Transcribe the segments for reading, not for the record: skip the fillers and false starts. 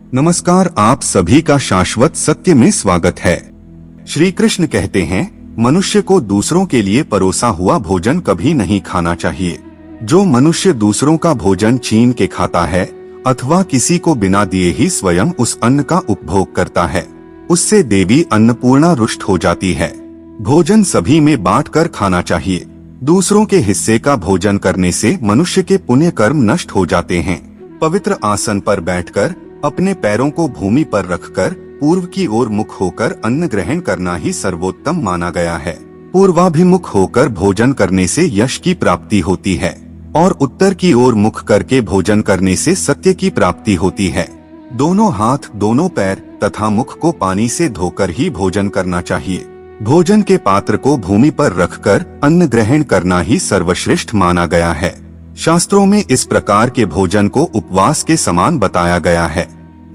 नमस्कार, आप सभी का शाश्वत सत्य में स्वागत है। श्री कृष्ण कहते हैं, मनुष्य को दूसरों के लिए परोसा हुआ भोजन कभी नहीं खाना चाहिए। जो मनुष्य दूसरों का भोजन छीन के खाता है अथवा किसी को बिना दिए ही स्वयं उस अन्न का उपभोग करता है, उससे देवी अन्नपूर्णा रुष्ट हो जाती है। भोजन सभी में बांटकर खाना चाहिए। दूसरों के हिस्से का भोजन करने से मनुष्य के पुण्य कर्म नष्ट हो जाते हैं। पवित्र आसन पर बैठकर अपने पैरों को भूमि पर रखकर पूर्व की ओर मुख होकर अन्न ग्रहण करना ही सर्वोत्तम माना गया है। पूर्वाभिमुख होकर भोजन करने से यश की प्राप्ति होती है और उत्तर की ओर मुख करके भोजन करने से सत्य की प्राप्ति होती है। दोनों हाथ, दोनों पैर तथा मुख को पानी से धोकर ही भोजन करना चाहिए। भोजन के पात्र को भूमि पर रखकर अन्न ग्रहण करना ही सर्वश्रेष्ठ माना गया है। शास्त्रों में इस प्रकार के भोजन को उपवास के समान बताया गया है।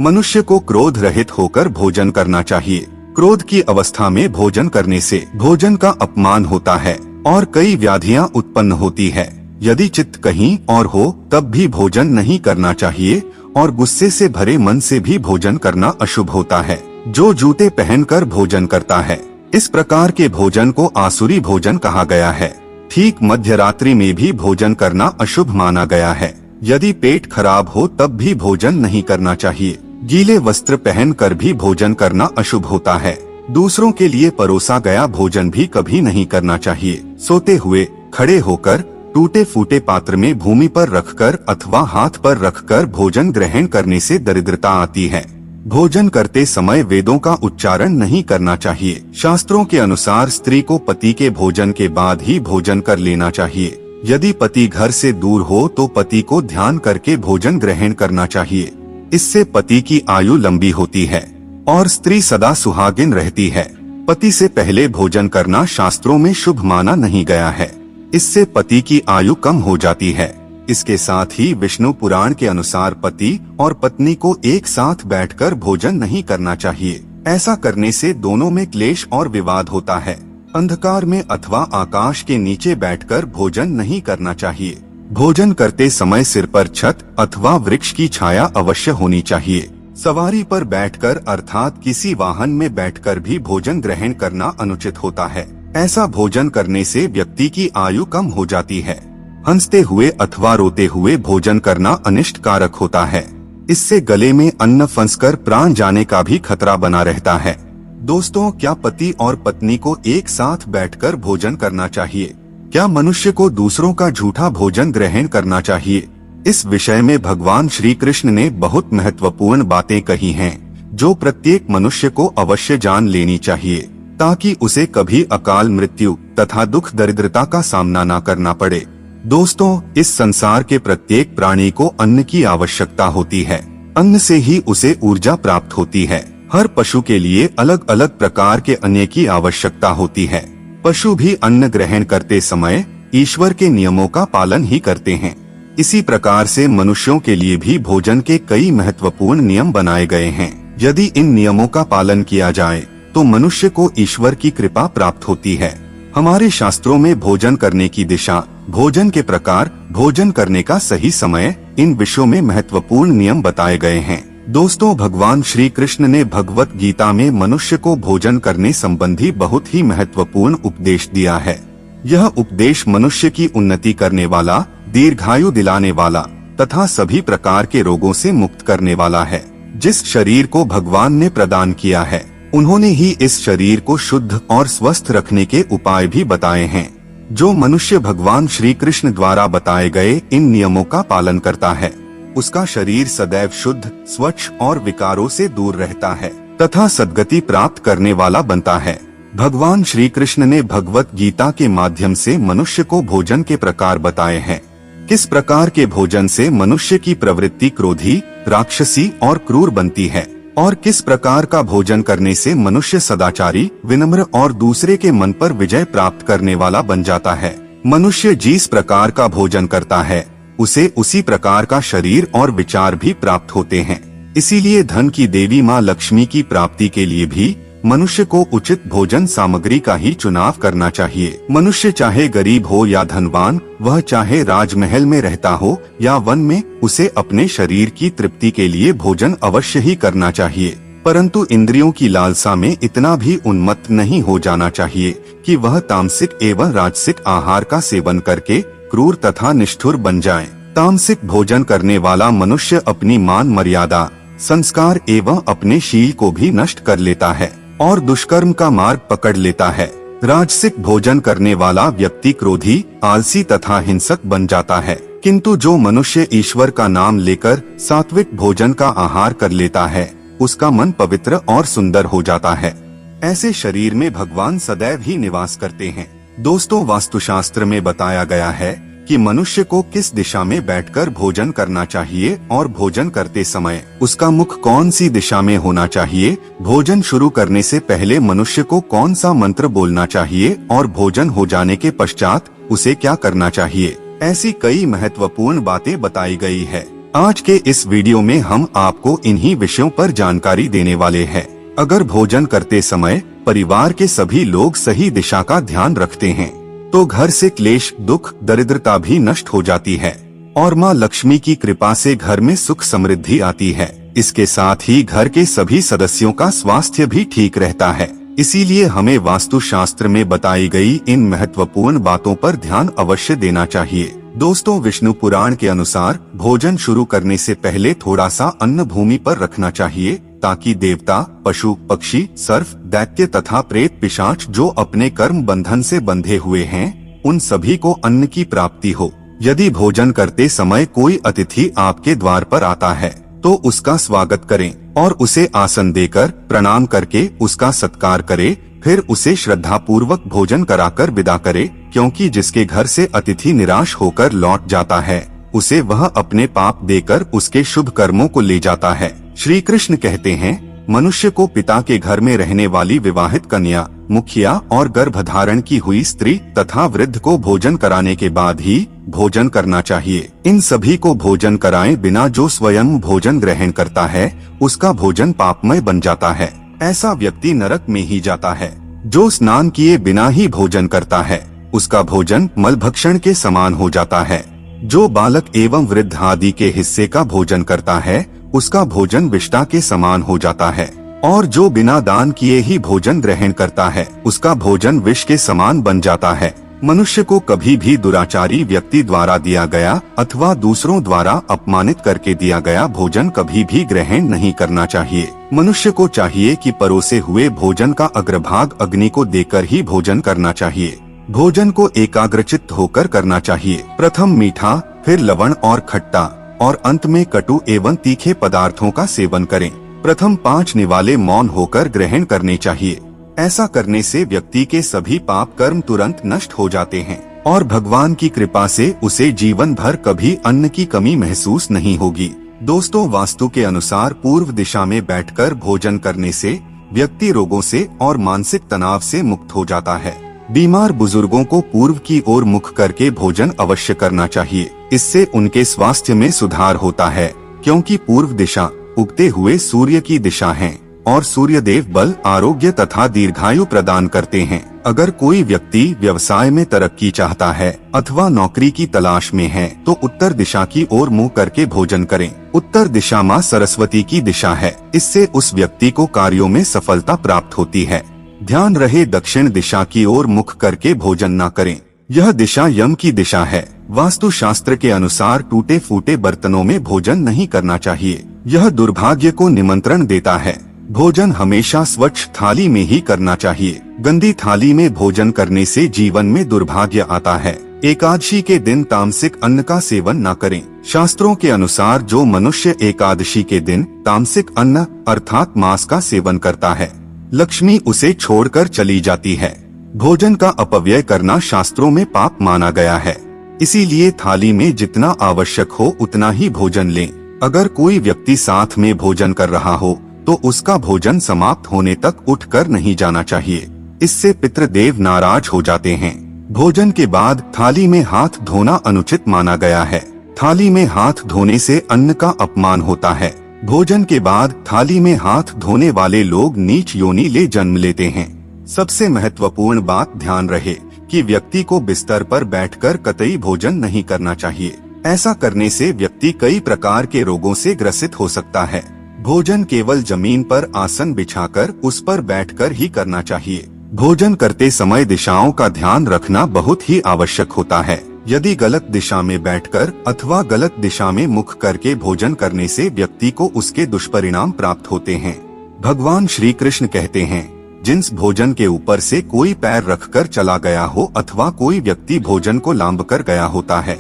मनुष्य को क्रोध रहित होकर भोजन करना चाहिए। क्रोध की अवस्था में भोजन करने से भोजन का अपमान होता है और कई व्याधियां उत्पन्न होती है। यदि चित्त कहीं और हो तब भी भोजन नहीं करना चाहिए और गुस्से से भरे मन से भी भोजन करना अशुभ होता है। जो जूते पहनकर भोजन करता है, इस प्रकार के भोजन को आसुरी भोजन कहा गया है। ठीक मध्यरात्रि में भी भोजन करना अशुभ माना गया है। यदि पेट खराब हो तब भी भोजन नहीं करना चाहिए। गीले वस्त्र पहनकर भी भोजन करना अशुभ होता है। दूसरों के लिए परोसा गया भोजन भी कभी नहीं करना चाहिए। सोते हुए, खड़े होकर, टूटे फूटे पात्र में भूमि पर रखकर अथवा हाथ पर रखकर भोजन ग्रहण करने से दरिद्रता आती है। भोजन करते समय वेदों का उच्चारण नहीं करना चाहिए। शास्त्रों के अनुसार स्त्री को पति के भोजन के बाद ही भोजन कर लेना चाहिए। यदि पति घर से दूर हो तो पति को ध्यान करके भोजन ग्रहण करना चाहिए। इससे पति की आयु लंबी होती है और स्त्री सदा सुहागिन रहती है। पति से पहले भोजन करना शास्त्रों में शुभ माना नहीं गया है। इससे पति की आयु कम हो जाती है। इसके साथ ही विष्णु पुराण के अनुसार पति और पत्नी को एक साथ बैठकर भोजन नहीं करना चाहिए। ऐसा करने से दोनों में क्लेश और विवाद होता है। अंधकार में अथवा आकाश के नीचे बैठकर भोजन नहीं करना चाहिए। भोजन करते समय सिर पर छत अथवा वृक्ष की छाया अवश्य होनी चाहिए। सवारी पर बैठकर अर्थात किसी वाहन में बैठकर भी भोजन ग्रहण करना अनुचित होता है। ऐसा भोजन करने से व्यक्ति की आयु कम हो जाती है। हंसते हुए अथवा रोते हुए भोजन करना अनिष्ट कारक होता है। इससे गले में अन्न फंसकर प्राण जाने का भी खतरा बना रहता है। दोस्तों, क्या पति और पत्नी को एक साथ बैठकर भोजन करना चाहिए? क्या मनुष्य को दूसरों का झूठा भोजन ग्रहण करना चाहिए? इस विषय में भगवान श्री कृष्ण ने बहुत महत्वपूर्ण बातें कही हैं, जो प्रत्येक मनुष्य को अवश्य जान लेनी चाहिए, ताकि उसे कभी अकाल मृत्यु तथा दुख दरिद्रता का सामना न करना पड़े। दोस्तों, इस संसार के प्रत्येक प्राणी को अन्न की आवश्यकता होती है। अन्न से ही उसे ऊर्जा प्राप्त होती है। हर पशु के लिए अलग अलग प्रकार के अन्न की आवश्यकता होती है। पशु भी अन्न ग्रहण करते समय ईश्वर के नियमों का पालन ही करते हैं। इसी प्रकार से मनुष्यों के लिए भी भोजन के कई महत्वपूर्ण नियम बनाए गए हैं। यदि इन नियमों का पालन किया जाए तो मनुष्य को ईश्वर की कृपा प्राप्त होती है। हमारे शास्त्रों में भोजन करने की दिशा, भोजन के प्रकार, भोजन करने का सही समय, इन विषयों में महत्वपूर्ण नियम बताए गए हैं। दोस्तों, भगवान श्री कृष्ण ने भगवत गीता में मनुष्य को भोजन करने संबंधी बहुत ही महत्वपूर्ण उपदेश दिया है। यह उपदेश मनुष्य की उन्नति करने वाला, दीर्घायु दिलाने वाला तथा सभी प्रकार के रोगों से मुक्त करने वाला है। जिस शरीर को भगवान ने प्रदान किया है, उन्होंने ही इस शरीर को शुद्ध और स्वस्थ रखने के उपाय भी बताए हैं। जो मनुष्य भगवान श्री कृष्ण द्वारा बताए गए इन नियमों का पालन करता है, उसका शरीर सदैव शुद्ध, स्वच्छ और विकारों से दूर रहता है तथा सद्गति प्राप्त करने वाला बनता है। भगवान श्री कृष्ण ने भगवत गीता के माध्यम से मनुष्य को भोजन के प्रकार बताए हैं। किस प्रकार के भोजन से मनुष्य की प्रवृत्ति क्रोधी, राक्षसी और क्रूर बनती है और किस प्रकार का भोजन करने से मनुष्य सदाचारी, विनम्र और दूसरे के मन पर विजय प्राप्त करने वाला बन जाता है। मनुष्य जिस प्रकार का भोजन करता है, उसे उसी प्रकार का शरीर और विचार भी प्राप्त होते हैं। इसीलिए धन की देवी माँ लक्ष्मी की प्राप्ति के लिए भी मनुष्य को उचित भोजन सामग्री का ही चुनाव करना चाहिए। मनुष्य चाहे गरीब हो या धनवान, वह चाहे राजमहल में रहता हो या वन में, उसे अपने शरीर की तृप्ति के लिए भोजन अवश्य ही करना चाहिए। परंतु इंद्रियों की लालसा में इतना भी उन्मत्त नहीं हो जाना चाहिए कि वह तामसिक एवं राजसिक आहार का सेवन करके क्रूर तथा निष्ठुर बन जाए। तामसिक भोजन करने वाला मनुष्य अपनी मान मर्यादा, संस्कार एवं अपने शील को भी नष्ट कर लेता है और दुष्कर्म का मार्ग पकड़ लेता है। राजसिक भोजन करने वाला व्यक्ति क्रोधी, आलसी तथा हिंसक बन जाता है। किंतु जो मनुष्य ईश्वर का नाम लेकर सात्विक भोजन का आहार कर लेता है, उसका मन पवित्र और सुंदर हो जाता है। ऐसे शरीर में भगवान सदैव ही निवास करते हैं। दोस्तों, वास्तुशास्त्र में बताया गया है कि मनुष्य को किस दिशा में बैठकर भोजन करना चाहिए और भोजन करते समय उसका मुख कौन सी दिशा में होना चाहिए। भोजन शुरू करने से पहले मनुष्य को कौन सा मंत्र बोलना चाहिए और भोजन हो जाने के पश्चात उसे क्या करना चाहिए। ऐसी कई महत्वपूर्ण बातें बताई गई है। आज के इस वीडियो में हम आपको इन्हीं विषयों पर जानकारी देने वाले हैं। अगर भोजन करते समय परिवार के सभी लोग सही दिशा का ध्यान रखते हैं तो घर से क्लेश, दुख, दरिद्रता भी नष्ट हो जाती है और माँ लक्ष्मी की कृपा से घर में सुख समृद्धि आती है। इसके साथ ही घर के सभी सदस्यों का स्वास्थ्य भी ठीक रहता है। इसीलिए हमें वास्तुशास्त्र में बताई गई इन महत्वपूर्ण बातों पर ध्यान अवश्य देना चाहिए। दोस्तों, विष्णु पुराण के अनुसार भोजन शुरू करने से पहले थोड़ा सा अन्न भूमि पर रखना चाहिए ताकि देवता, पशु, पक्षी, सर्प, दैत्य तथा प्रेत पिशाच जो अपने कर्म बंधन से बंधे हुए हैं, उन सभी को अन्न की प्राप्ति हो। यदि भोजन करते समय कोई अतिथि आपके द्वार पर आता है तो उसका स्वागत करें और उसे आसन देकर प्रणाम करके उसका सत्कार करें। फिर उसे श्रद्धा पूर्वक भोजन कराकर विदा करे, क्योंकि जिसके घर से अतिथि निराश होकर लौट जाता है उसे वह अपने पाप देकर उसके शुभ कर्मों को ले जाता है। श्री कृष्ण कहते हैं, मनुष्य को पिता के घर में रहने वाली विवाहित कन्या, मुखिया और गर्भधारण की हुई स्त्री तथा वृद्ध को भोजन कराने के बाद ही भोजन करना चाहिए। इन सभी को भोजन कराए बिना जो स्वयं भोजन ग्रहण करता है उसका भोजन पापमय बन जाता है। ऐसा व्यक्ति नरक में ही जाता है। जो स्नान किए बिना ही भोजन करता है उसका भोजन मलभक्षण के समान हो जाता है। जो बालक एवं वृद्ध आदि के हिस्से का भोजन करता है उसका भोजन विष्ठा के समान हो जाता है। और जो बिना दान किए ही भोजन ग्रहण करता है उसका भोजन विष के समान बन जाता है। मनुष्य को कभी भी दुराचारी व्यक्ति द्वारा दिया गया अथवा दूसरों द्वारा अपमानित करके दिया गया भोजन कभी भी ग्रहण नहीं करना चाहिए। मनुष्य को चाहिए कि परोसे हुए भोजन का अग्रभाग अग्नि को देकर ही भोजन करना चाहिए। भोजन को एकाग्रचित्त होकर करना चाहिए। प्रथम मीठा, फिर लवण और खट्टा और अंत में कटु एवं तीखे पदार्थों का सेवन करें। प्रथम 5 निवाले मौन होकर ग्रहण करने चाहिए। ऐसा करने से व्यक्ति के सभी पाप कर्म तुरंत नष्ट हो जाते हैं और भगवान की कृपा से उसे जीवन भर कभी अन्न की कमी महसूस नहीं होगी। दोस्तों, वास्तु के अनुसार पूर्व दिशा में बैठकर भोजन करने से व्यक्ति रोगों से और मानसिक तनाव से मुक्त हो जाता है। बीमार बुजुर्गों को पूर्व की ओर मुख करके भोजन अवश्य करना चाहिए। इससे उनके स्वास्थ्य में सुधार होता है, क्योंकि पूर्व दिशा उगते हुए सूर्य की दिशा है और सूर्य देव बल, आरोग्य तथा दीर्घायु प्रदान करते हैं। अगर कोई व्यक्ति व्यवसाय में तरक्की चाहता है अथवा नौकरी की तलाश में है तो उत्तर दिशा की ओर मुंह करके भोजन करें। उत्तर दिशा माँ सरस्वती की दिशा है। इससे उस व्यक्ति को कार्यों में सफलता प्राप्त होती है। ध्यान रहे, दक्षिण दिशा की ओर मुख करके भोजन न करें। यह दिशा यम की दिशा है। वास्तु शास्त्र के अनुसार टूटे फूटे बर्तनों में भोजन नहीं करना चाहिए। यह दुर्भाग्य को निमंत्रण देता है। भोजन हमेशा स्वच्छ थाली में ही करना चाहिए। गंदी थाली में भोजन करने से जीवन में दुर्भाग्य आता है। एकादशी के दिन तामसिक अन्न का सेवन न करें। शास्त्रों के अनुसार जो मनुष्य एकादशी के दिन तामसिक अन्न अर्थात मांस का सेवन करता है, लक्ष्मी उसे छोड़कर चली जाती है। भोजन का अपव्यय करना शास्त्रों में पाप माना गया है। इसीलिए थाली में जितना आवश्यक हो उतना ही भोजन लें। अगर कोई व्यक्ति साथ में भोजन कर रहा हो तो उसका भोजन समाप्त होने तक उठकर नहीं जाना चाहिए। इससे पितृदेव नाराज हो जाते हैं। भोजन के बाद थाली में हाथ धोना अनुचित माना गया है। थाली में हाथ धोने से अन्न का अपमान होता है। भोजन के बाद थाली में हाथ धोने वाले लोग नीच योनि ले जन्म लेते हैं। सबसे महत्वपूर्ण बात ध्यान रहे कि व्यक्ति को बिस्तर पर बैठकर कतई भोजन नहीं करना चाहिए। ऐसा करने से व्यक्ति कई प्रकार के रोगों से ग्रसित हो सकता है। भोजन केवल जमीन पर आसन बिछाकर उस पर बैठकर ही करना चाहिए। भोजन करते समय दिशाओं का ध्यान रखना बहुत ही आवश्यक होता है। यदि गलत दिशा में बैठकर अथवा गलत दिशा में मुख करके भोजन करने से व्यक्ति को उसके दुष्परिणाम प्राप्त होते हैं। भगवान श्री कृष्ण कहते हैं, जिस भोजन के ऊपर से कोई पैर रखकर चला गया हो अथवा कोई व्यक्ति भोजन को लांब कर गया होता है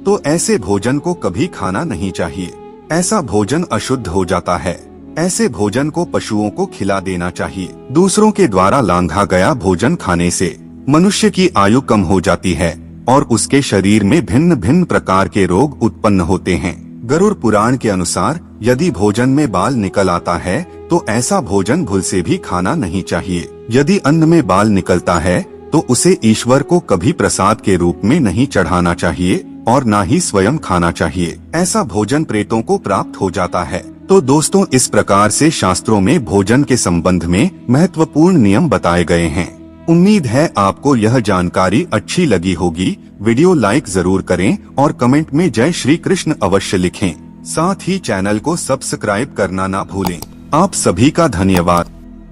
तो ऐसे भोजन को कभी खाना नहीं चाहिए। ऐसा भोजन अशुद्ध हो जाता है। ऐसे भोजन को पशुओं को खिला देना चाहिए। दूसरों के द्वारा लांघा गया भोजन खाने से मनुष्य की आयु कम हो जाती है और उसके शरीर में भिन्न भिन्न प्रकार के रोग उत्पन्न होते हैं। गरुड़ पुराण के अनुसार यदि भोजन में बाल निकल आता है तो ऐसा भोजन भूल से भी खाना नहीं चाहिए। यदि अन्न में बाल निकलता है तो उसे ईश्वर को कभी प्रसाद के रूप में नहीं चढ़ाना चाहिए और ना ही स्वयं खाना चाहिए। ऐसा भोजन प्रेतों को प्राप्त हो जाता है। तो दोस्तों, इस प्रकार से शास्त्रों में भोजन के संबंध में महत्वपूर्ण नियम बताए गए हैं। उम्मीद है आपको यह जानकारी अच्छी लगी होगी। वीडियो लाइक जरूर करें और कमेंट में जय श्री कृष्ण अवश्य लिखें। साथ ही चैनल को सब्सक्राइब करना ना भूलें। आप सभी का धन्यवाद।